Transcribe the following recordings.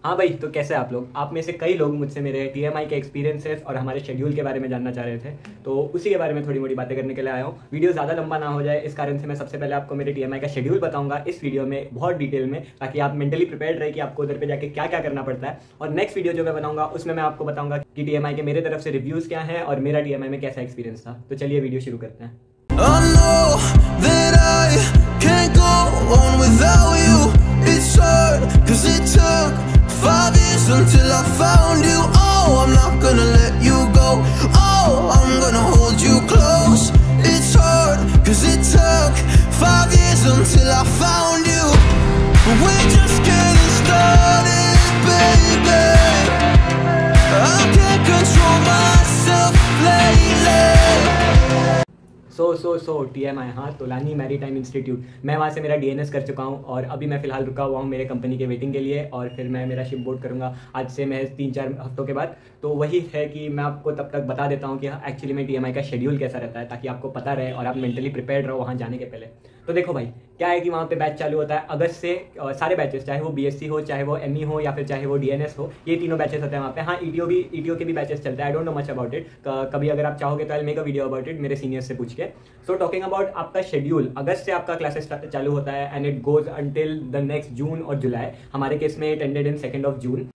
हाँ भाई, तो कैसे आप लोग? आप में से कई लोग मुझसे मेरे टीएमआई के एक्सपीरियंसेस और हमारे शेड्यूल के बारे में जानना चाह रहे थे, तो उसी के बारे में थोड़ी मोटी बातें करने के लिए आया हूँ। वीडियो ज़्यादा लंबा ना हो जाए, इस कारण से मैं सबसे पहले आपको मेरे टीएमआई का शेड्यूल बताऊंगा इस वीडियो में बहुत डिटेल में, ताकि आप मेंटली प्रिपेयर्ड रहे कि आपको उधर पे जाके क्या क्या करना पड़ता है। और नेक्स्ट वीडियो जो मैं बनाऊंगा उसमें मैं आपको बताऊंगा कि टीएमआई के मेरे तरफ से रिव्यूज़ क्या है और मेरा टीएमआई में कैसा एक्सपीरियंस था। तो चलिए वीडियो शुरू करते हैं। I know that I can't go on without you. It's hard, cause it took 5 years until I found you. Oh, I'm not gonna let you go. Oh, I'm gonna hold you close. It's hard, cause it took 5 years until I found you. But we're just getting started, baby. I can't control myself lately. So TMI, हाँ, Tolani maritime institute, मैं वहाँ से मेरा DNS कर चुका हूँ और अभी मैं फ़िलहाल रुका हुआ हूँ मेरे कंपनी के वेटिंग के लिए, और फिर मैं मेरा शिप बोर्ड करूँगा आज से मैं 3-4 हफ्तों के बाद। तो वही है कि मैं आपको तब तक बता देता हूँ कि एक्चुअली में टीएमआई का शेड्यूल कैसा रहता है, ताकि आपको पता रहे और आप मेंटली प्रिपेयर्ड रहो वहाँ जाने के पहले। तो देखो भाई, क्या है कि वहाँ पे बैच चालू होता है अगस्त से। सारे बैचेस, चाहे वो बीएससी हो, चाहे वो एमई हो, या फिर चाहे वो डीएनएस हो, ये तीनों बैचेस होते हैं वहाँ पे। हाँ, ईटीओ के भी बैचेस चलते हैं। I don't know much about it. कभी अगर आप चाहोगे तो I make a video about it मेरे सीनियर्स से पूछ के। सो टॉकिंग अबाउट आपका शेड्यूल, अगस्त से आपका क्लासेस चालू होता है and it goes until the next June और जुलाई। हमारे केस में it ended in 2 June.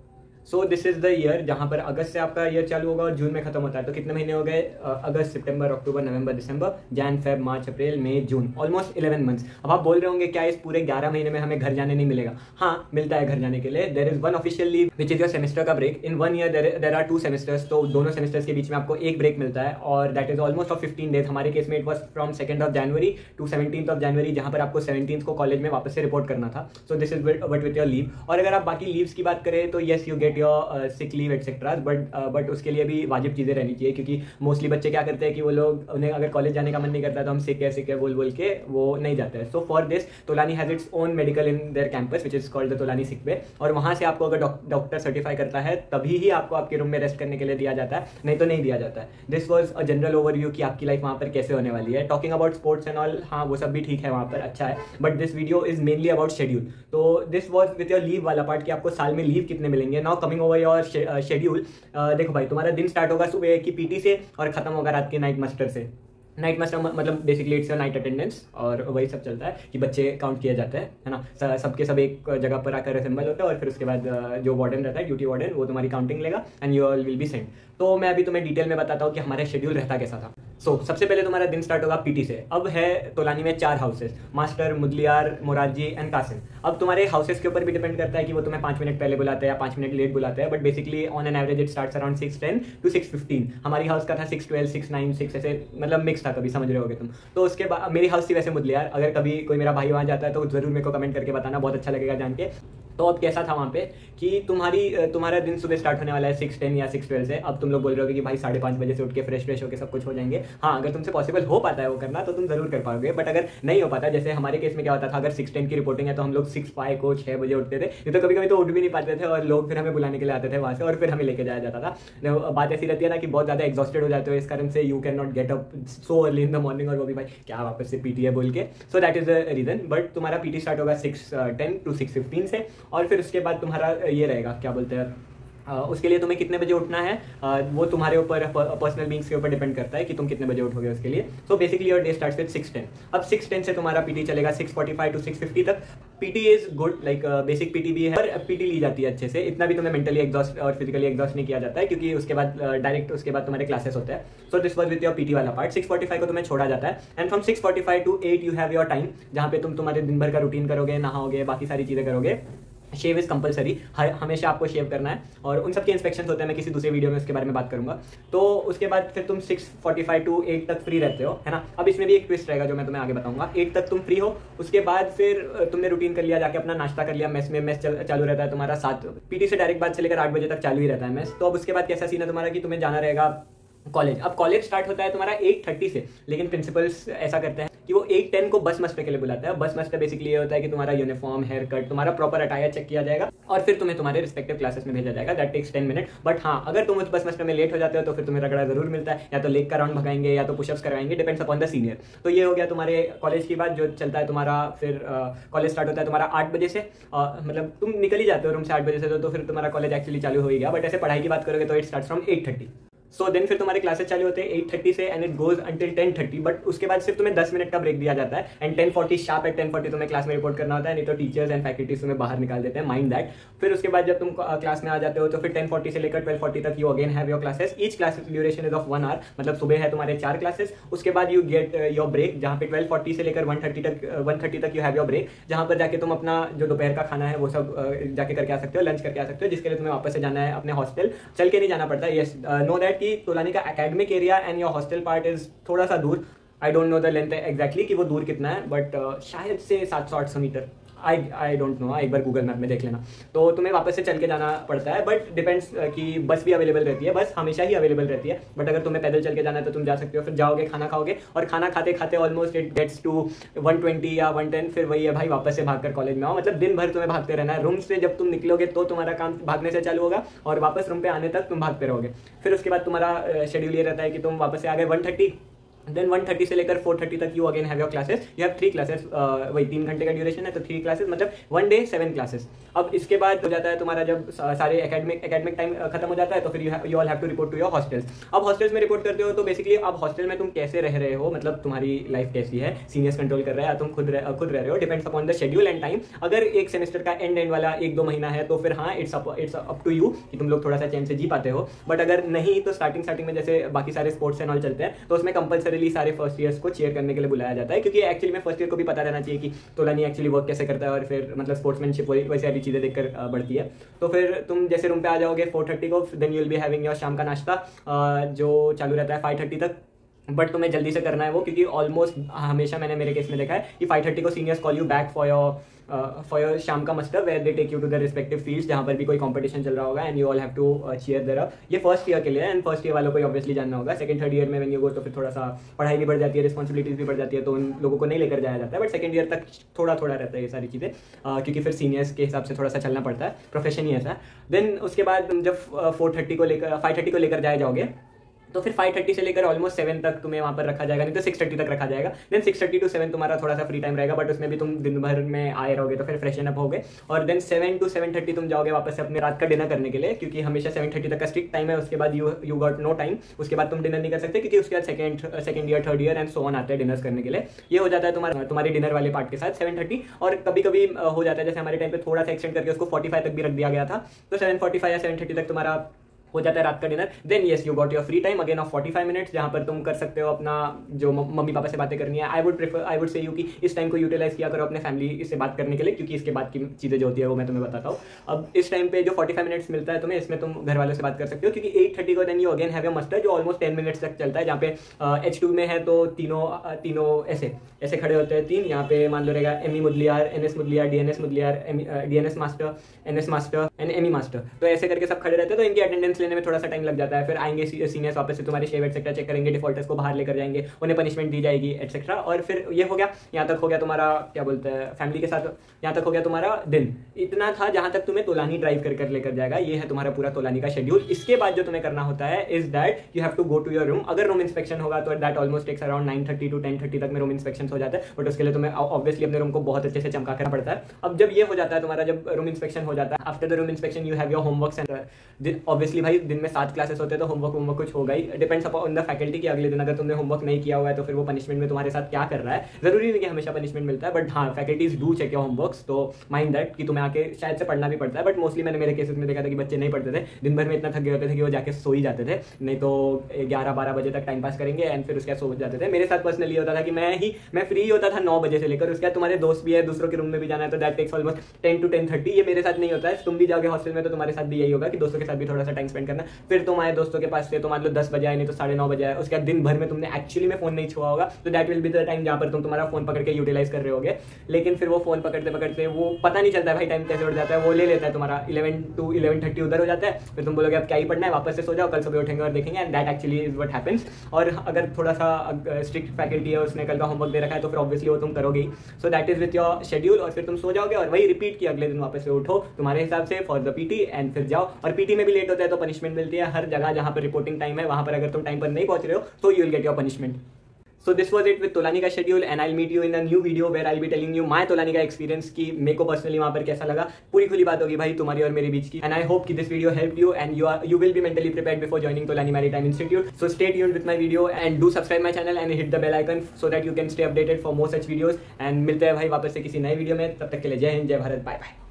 So this is the year जहाँ पर अगस्त से आपका ईयर चालू होगा और जून में खत्म होता है। तो कितने महीने हो गए? अगस्त, सितंबर, अक्टूबर, नवंबर, दिसंबर, जैन, फेब, मार्च, अप्रैल, मई, जून, ऑलमोस्ट 11 मंथ्स। अब आप बोल रहे होंगे क्या इस पूरे 11 महीने में हमें घर जाने नहीं मिलेगा? हाँ, मिलता है घर जाने के लिए। There is one official leave which is your semester का ब्रेक। In 1 year there are 2 semesters, तो दोनों सेमेस्टर्स के बीच में आपको एक ब्रेक मिलता है, और that is almost of 15 days. हमारे केस में it was from 2 January to 17 January, जहाँ पर आपको 17 को कॉलेज में वापस से रिपोर्ट करना था। So this is what with your leave. और अगर आप बाकी लीव्स की बात करें तो yes, you get your sick leave etcetera, but उसके लिए भी वाजिब चीज़ें रहनी चाहिए, क्योंकि मोस्टली बच्चे क्या करते हैं कि वो लोग, उन्हें अगर कॉलेज जाने का मन नहीं करता तो हम सिक है बोल के वो नहीं जाते हैं। So for this Tolani has its own medical in their campus which is called the Tolani sick bay, और वहाँ से आपको अगर डॉक्टर सर्टिफाई करता है तभी ही आपको आपके रूम में रेस्ट करने के लिए दिया जाता है, नहीं तो नहीं दिया जाता है। This was a general overview कि आपकी लाइफ वहाँ पर कैसे होने वाली है। Talking about sports and all, हाँ वो सब भी ठीक है वहाँ पर, अच्छा है, but this video is mainly about schedule. तो this was with your leave वाला पार्ट कि आपको साल में लीव कितने मिलेंगे। Now coming over your schedule, देखो भाई, तुम्हारा दिन स्टार्ट होगा सुबह की पीटी से और खत्म होगा रात के नाइट मास्टर से। नाइट मास्टर मतलब बेसिकली इट्स नाइट अटेंडेंस, और वही सब चलता है कि बच्चे काउंट किए जाते हैं, है ना। सबके सब एक जगह पर आकर असेंबल होता है, और फिर उसके बाद जो वार्डन रहता है, ड्यूटी वार्डन, वो तुम्हारी काउंटिंग लेगा and you all will be sent. तो मैं अभी तुम्हें डिटेल में बताता हूँ कि हमारा शेड्यूल रहता कैसा था। सबसे पहले तुम्हारा दिन स्टार्ट होगा पीटी से। अब है तोलानी में 4 houses, Master, Mudaliar, Morarji and Kasim. अब तुम्हारे हाउसेस के ऊपर भी डिपेंड करता है कि वो तुम्हें 5 मिनट पहले बुलाते हैं या 5 मिनट लेट बुलाते हैं, but basically on an average it starts around 6:10 to 6:15। हमारी हाउस का था 6:12, 6:09, 6 ऐसे, मतलब मिक्स था, कभी समझ रहे होगे तुम। तो उसके बाद मेरी हाउस थी वैसे मुदलियार। अगर कभी कोई मेरा भाई वहाँ जाता है तो जरूर मेरे को कमेंट करके बताना, बहुत अच्छा लगेगा जान के। तो अब कैसा था वहाँ पे कि तुम्हारा दिन सुबह स्टार्ट होने वाला है 6:10 या 6:12 से। अब तुम लोग बोल रहे हो कि भाई 5:30 बजे से उठ के फ्रेश होकर सब कुछ हो जाएंगे। हाँ, अगर तुमसे पॉसिबल हो पाता है वो करना तो तुम जरूर कर पाओगे, बट अगर नहीं हो पाता, जैसे हमारे केस में क्या होता था, अगर 6:10 की रिपोर्टिंग है तो हम लोग 6:05 को 6 बजे उठते थे। नहीं तो कभी कभी तो उठ भी नहीं पाते थे और लोग फिर हमें बुलाने के लिए आते थे वहाँ से, और फिर हमें लेके जाया जाता था। बात ऐसी रहती है ना कि बहुत ज़्यादा एग्जॉस्टेड हो जाते हो, इस कारण से you can not get up so early in the morning, और वो भी भाई क्या वापस से पीटी है बोल के। So that is the reason. But तुम्हारा पीटी स्टार्ट होगा 6:10 टू 6:15 से, और फिर उसके बाद तुम्हारा ये रहेगा, क्या बोलते हैं, उसके लिए तुम्हें कितने बजे उठना है वो तुम्हारे ऊपर, पर्सनल बीइंग्स के ऊपर डिपेंड करता है कि तुम कितने बजे उठोगे उसके लिए। So basically your day starts with 6:10। अब 6:10 से तुम्हारा पीटी चलेगा 6:45 टू 6:50 तक। PT is good, like basic PT भी है, पर पीटी ली जाती है अच्छे से। इतना भी तुम्हें मेंटली एग्जॉस्ट और फिजिकली एग्जॉस्ट नहीं किया जाता है, क्योंकि उसके बाद डायरेक्ट उसके बाद तुम्हारे क्लासेस होते हैं। So this was with your PT वाला पार्ट। 6:45 को तुम्हें छोड़ा जाता है, and from 6:45 to 8 you have your time, जहाँ पे तुम तुम्हारे दिन भर का रूटीन करोगे, नहाओगे, बाकी सारी चीज़ें करोगे। शेव इज़ कंपलसरी, हमेशा आपको शेव करना है, और उन सब के इंस्पेक्शंस होते हैं, मैं किसी दूसरे वीडियो में उसके बारे में बात करूंगा। तो उसके बाद फिर तुम 6:45 टू 8 तक फ्री रहते हो, है ना। अब इसमें भी एक ट्विस्ट रहेगा जो मैं तुम्हें आगे बताऊंगा। 8 तक तुम फ्री हो, उसके बाद फिर तुमने रूटीन कर लिया, जाके अपना नाश्ता कर लिया, मेस चालू रहता है तुम्हारा 7 पीटी से डायरेक्ट बाद से लेकर 8 बजे तक चालू ही रहता है मेस। तो अब उसके बाद कैसा सीन है तुम्हारा कि तुम्हें जाना रहेगा कॉलेज, अब कॉलेज स्टार्ट होता है तुम्हारा 8:30 से, लेकिन प्रिंसिपल्स ऐसा करते हैं कि वो 8:10 को बस मस्टर के लिए बुलाता है। बस मस्टर बेसिकली ये होता है कि तुम्हारा यूनिफॉर्म, हेयर कट, तुम्हारा प्रॉपर अटायर चेक किया जाएगा और फिर तुम्हें तुम्हारे रिस्पेक्टिव क्लासेस में भेजा जाएगा। That takes 10 minute. बट हाँ, अगर तुम उस बस मस्टर में लेट हो जाते हो तो फिर तुम्हें रगड़ा जरूर मिलता है, या तो लेग का राउंड भगाएंगे या तो पुशअप्स करवाएंगे, डिपेंड्स अपॉन द सीनियर। तो ये हो गया तुम्हारे कॉलेज की बात। जो चलता है तुम्हारा फिर कॉलेज स्टार्ट होता है तुम्हारा 8 बजे से, मतलब तुम निकल ही जाते हो रूम से 8 बजे से, तो फिर तुम्हारा कॉलेज एक्चुअली चालू हो ही गया। बट ऐसे पढ़ाई की बात करोगे तो it start from 8:30। So then फिर तुम्हारे क्लासेस चालू होते हैं 8:30 से and it goes until 10:30। But उसके बाद सिर्फ तुम्हें 10 मिनट का ब्रेक दिया जाता है एंड 10:40 शार्प एट 10:40 तुम्हें क्लास में रिपोर्ट करना होता है, नहीं तो टीचर्स एंड फैकल्टीज तुम्हें बाहर निकाल देते हैं, माइंड दैट। फिर उसके बाद जब तुम क्लास में आ जाते हो तो फिर 10:40 से लेकर 12:40 तक you again have your classes. Each class duration is of 1 hour, मतलब सुबह है तुम्हारे 4 क्लासेस। उसके बाद यू गेट योर ब्रेक, जहाँ पे 12:40 से लेकर 1:30 तक यू हैव योर ब्रेक, जहाँ पर जाके तुम अपना जो दोपहर का खाना है वो सब जाके करके आ सकते हो, लंच करके आ सकते हो, जिसके लिए तुम्हें वापस से जाना है अपने हॉस्टल। चल के नहीं जाना पड़ता। यस, नो दैट कि तोलानी का academic area and your hostel part is थोड़ा सा दूर। I don't know the length exactly कि वो दूर कितना है, बट शायद से 700-800 मीटर। आई डोंट नो, एक बार गूगल मैप में देख लेना। तो तुम्हें वापस से चल के जाना पड़ता है, बट डिपेंड्स कि बस भी अवेलेबल रहती है। बस हमेशा ही अवेलेबल रहती है, बट अगर तुम्हें पैदल चल के जाना है तो तुम जा सकते हो। फिर जाओगे, खाना खाओगे, और खाना खाते खाते ऑलमोस्ट इट गेट्स टू 1:20 या 1:10। फिर वही है भाई, वापस से भागकर कॉलेज में आओ। मतलब दिन भर तुम्हें भागते रहना है। रूम से जब तुम निकलोगे तो तुम्हारा काम भागने से चालू होगा, और वापस रूम पे आने तक तुम भागते रहोगे। फिर उसके बाद तुम्हारा शेड्यूल ये रहता है कि तुम वापस से आ गए 1:30, देन 1:30 से लेकर 4:30 तक you again have your classes. You have 3 classes, वही 3 घंटे का ड्यूरेशन है, तो 3 क्लासेस मतलब 1 डे 7 क्लासेस। अब इसके बाद हो जाता है तुम्हारा जब सारे एकेडमिक टाइम खत्म हो जाता है तो फिर you all have to report to your hostels. अब हॉस्टल्स में रिपोर्ट करते हो तो बेसिकली अब हॉस्टल में तुम कैसे रह रहे हो, मतलब तुम्हारी लाइफ कैसी है, सीनियर्स कंट्रोल कर रहे हैं या तुम खुद रह रहे हो, depends upon the schedule and time. अगर एक सेमेस्टर का एंड वाला 1-2 महीना है तो फिर हाँ, इट्स अप टू यू कि तुम लोग थोड़ा सा चैन से जी पाते हो। बट अगर नहीं तो स्टार्टिंग में जैसे बाकी सारे स्पोर्ट्स एंड ऑल चलते हैं तो उसमें कंपलसरीली सारे फर्स्ट ईयर को चेयर करने के लिए बुलाया जाता है, क्योंकि एक्चुअली में फर्स्ट ईयर को भी पता रहना चाहिए कि तोलानी एक्चुअली वर्क कैसे करता है, और फिर मतलब स्पोर्ट्समैनशिप वैसे सारी चीज़ें देखकर बढ़ती है। तो फिर तुम जैसे रूम पे आ जाओगे 4:30 को, then you will be having your शाम का नाश्ता जो चालू रहता है 5:30 तक। बट तुम्हें जल्दी से करना है वो, क्योंकि ऑलमोस्ट हमेशा मैंने मेरे केस में देखा है कि 5:30 को seniors call you back for your शाम का muster, where they take you to the respective fields जहाँ पर भी कोई कंपटीशन चल रहा होगा, and you all have to cheer there up. ये फर्स्ट ईयर के लिए, एंड फर्स्ट ईयर वालों को ऑब्वियसली जानना होगा। सेकंड थर्ड ईयर में व्हेन यू गो तो फिर थोड़ा सा पढ़ाई भी बढ़ जाती है, रिस्पॉन्सिबिलिटीज भी बढ़ जाती है, तो उन लोगों को नहीं लेकर जाया जाता है। बट सेकंड ईयर तक थोड़ा रहता है ये सारी चीज़ें, क्योंकि फिर सीनियर्स के हिसाब से थोड़ा सा चलना पड़ता है, प्रोफेशन ही ऐसा है। देन उसके बाद तुम जब 5:30 को लेकर जाओगे तो फिर 5:30 से लेकर ऑलमोस्ट 7 तक तुम्हें वहाँ पर रखा जाएगा, नहीं तो 6:30 तक रखा जाएगा। देन 6:30 to 7 तुम्हारा थोड़ा सा फ्री टाइम रहेगा, बट उसमें भी तुम दिन भर में आए रहोगे तो फिर फ्रेशन अप होगे। और देन 7 to 7:30 तुम जाओगे वापस से अपने रात का डिनर करने के लिए, क्योंकि हमेशा 7:30 तक का स्ट्रिक्ट टाइम है। उसके बाद यू गॉट नो टाइम, उसके बाद तुम डिनर नहीं कर सकते, क्योंकि उसके बाद second year, third year and so on आते हैं डिनर्स करने के लिए। ये हो जाता है तुम्हारे डिनर वाले पार्ट के साथ 7:30। और कभी कभी हो जाता है, जैसे हमारे टाइम पे थोड़ा सा एक्सटेंड करके उसको 45 तक भी रख दिया गया था, तो 7:45 या 7:30 तक तुम्हारा हो जाता है रात का dinner. Then yes, you got your free time again of 45 minutes, जहाँ पर तुम कर सकते हो अपना जो मम्मी पापा से बातें करनी है। आई वुड से यू कि इस टाइम को यूटिलाइज किया करो अपने फैमिली से बात करने के लिए, क्योंकि इसके बाद की चीज़ें जो होती है वो मैं तुम्हें बताता हूँ। अब इस टाइम पे जो 45 मिनट्स मिलता है तुम्हें, इसमें तुम घर वालों से बात कर सकते हो, क्योंकि 8:30 को then you again have your muster, जो ऑलमोस्ट 10 मिनट्स तक चलता है, जहाँ पे H2 में है तो तीनों ऐसे खड़े होते हैं। 3 यहाँ पे मान लो रहेगा ME Mudaliar, NS Mudaliar, DNS Mudaliar, DNS master, NS master and ME master, तो ऐसे करके सब खड़े रहते हैं। तो इनकी अटेंडेंस लेने में थोड़ा सा टाइम लग जाता है। फिर आएंगे सीनियर्स वापस से तुम्हारे शेव एटसेट्रा चेक करेंगे, डिफॉल्टर्स को बाहर लेकर जाएंगे, उन्हें पनिशमेंट दी जाएगी एटसेट्रा। और फिर ये हो गया, यहाँ तक हो गया तुम्हारा क्या बोलते हैं फैमिली के साथ, यहाँ तक हो गया तुम्हारा दिन। इतना था जहाँ तक तुम्हें तोलानी ड्राइव कर लेकर जाएगा। ये है तुम्हारा पूरा तोलानी का शेड्यूल। इसके बाद जो तुम्हें करना होता है is that you have to go to your room. अगर रूम इंस्पेक्शन होगा तो that almost takes around 9:30 to 10:30 तक में रूम इंस्पेक्शन हो जाता है, बट उसके लिए तुम्हें ऑब्वियसली अपने रूम को बहुत अच्छे से चमका करना पड़ता है। अब जब ये हो जाता है तुम्हारा, जब रूम इंस्पेक्शन हो जाता है, after the room inspection you have your homeworks and obviously भाई दिन में 7 क्लासेस होते हैं तो होमवर्क कुछ होगा ही, डिपेंड्स अपॉन द फैकल्टी कि अगले दिन अगर तुमने होमवर्क नहीं किया हुआ है तो फिर वो पनिशमेंट में तुम्हारे साथ क्या कर रहा है। जरूरी नहीं कि हमेशा पनिशमेंट मिलता है, बट हाँ faculties do check your homeworks, तो माइंड दैट कि तुम्हें आके शायद से पढ़ना भी पड़ता है। बट मोस्टली मैंने मेरे केसेस में देखा था कि बच्चे नहीं पढ़ते थे, दिन भर में इतना थक गए होते थे कि वो जाके सो ही जाते थे, नहीं तो 11-12 बजे तक टाइम पास करेंगे एंड फिर उसके बाद सो जाते थे। मेरे साथ पर्सनली होता था कि मैं फ्री होता था 9 बजे से लेकर, उसके बाद तुम्हारे दोस्त भी है, दूसरों के रूम में भी जाना है, तो दैट टेक्स ऑलमोस्ट 10 to 10:30। ये मेरे साथ नहीं होता है, तुम भी जाओगे हॉस्टल में तो तुम्हारे साथ भी यही होगा कि दोस्तों के साथ भी थोड़ा सा टाइम स्पेंड स्पेंड करना। फिर तुम आए दोस्तों के पास से, तो मान लो 10 बजे आए, नहीं तो 9:30 बजे आए, उसके बाद दिन भर में तुमने एक्चुअली में फोन नहीं छुआ होगा, तो that will be the time जहाँ पर तुम तुम्हारा फोन पकड़ के यूटिलाइज कर रहे होगे। लेकिन फिर वो फोन पकड़ते पकड़ते वो पता नहीं चलता है भाई टाइम कैसे उठ जाता है, वो ले लेता है तुम्हारा 11 to 11:30 उधर हो जाता है। फिर तुम बोलोगे अब क्या ही पढ़ना है, वापस से सो जाओ, कल सुबह उठेंगे और देखेंगे, and that actually is what happens. और अगर थोड़ा सा स्ट्रिक्ट फैकल्टी है, उसने कल का होमवर्क दे रखा है, तो फिर ऑब्वियसली वो तुम करोगे ही। So that is with your schedule, और फिर तुम सो जाओगे और वही रिपीट किया, अगले दिन वापस से उठो तुम्हारे हिसाब से फॉर द पीटी, एंड फिर जाओ। और पीटी में भी लेट होता है तो पनिशमेंट मिलती है हर जगह जहाँ पर रिपोर्टिंग टाइम है, वहाँ पर अगर तुम टाइम पर नहीं पहुंच रहे हो तो you will get your punishment. So this was it with Tolani का schedule, and I'll meet you in a new video where I'll be telling you my Tolani का एक्सपीरियंस कि मेरे को पर्सनली वहाँ पर कैसा लगा। पूरी खुली बात होगी भाई तुम्हारी और मेरे बीच की, एंड I hope कि this video helped you and you will be mentally prepared before joining Tolani Maritime Institute. So stay tuned with my video and do subscribe my channel and hit the bell icon so that you can stay updated for more such videos. And मिलते हैं भाई वापस से किसी नए video में, तब तक के लिए जय हिंद, जय भारत, बाय बाय।